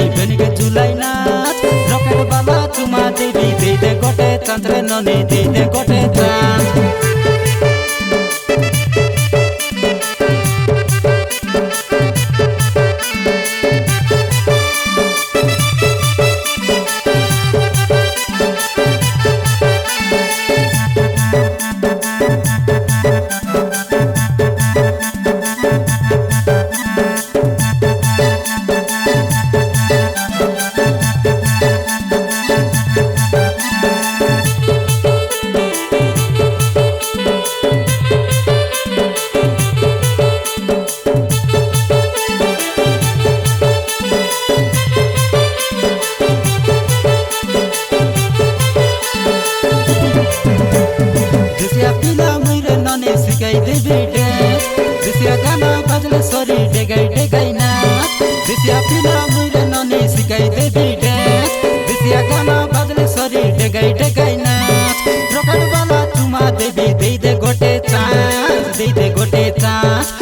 ननी बेनिके झुलाई नाच रकेट बाला चुमा देवी दे दे गोटे चांद रे ननी दे दे गोटे चांद दिसिया गाना बजले सोरी डेगाई डेगाई नाच दिसिया पिला मुइले ननी सिकाई देबी डांस दिसिया गाना बजले सोरी डेगाई डेगाई नाच रकेट बाला चुमा देबी दे दे गोटे चांस दे दे गोटे चांस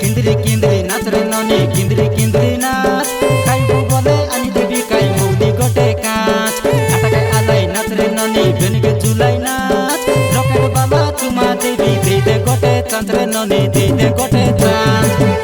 किंदरी किंदरी नाच रे ननी किंदरी किंदरी नाच काई बोले आनी देबी काई मौली गोटे कांच आटाकाई आलाई नाच रे ननी बेनिके झुलाई नाच रकेट बाला चुमा देबी दे दे गोटे चांद रे ननी दे दे गोटे चांद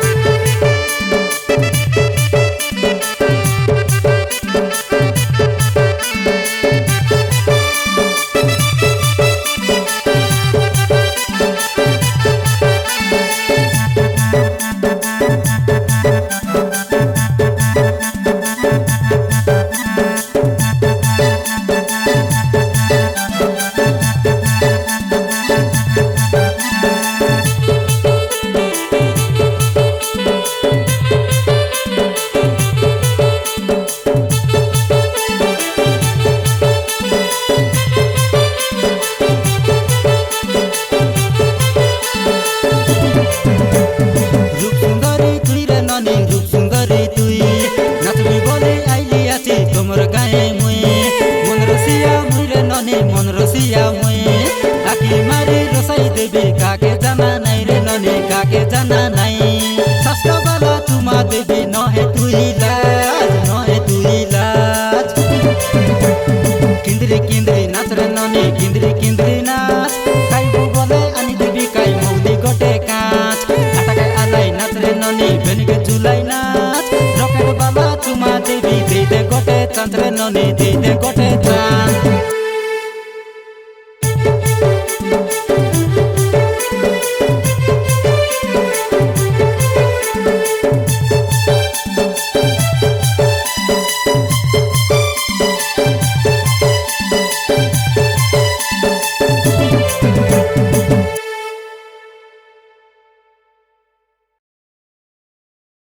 मन रसिया मुए आखी मारी रसाई देवी काके जाना नाई रे ननी काके जाना नाई शास्त्र बाला चुमा देवी नहे तुई लाज किंदरी किंदरी नाच रे ननी किंदरी किंदरी नाच काई बोले आनी देवी काई मौली गोटे कांच आटाकाई आलाई नाच रे ननी बेनिके झुलाई नाच रकेट बाला चुमा देवी दे दे गोटे चांद रे ननी दे दे गोटे चांद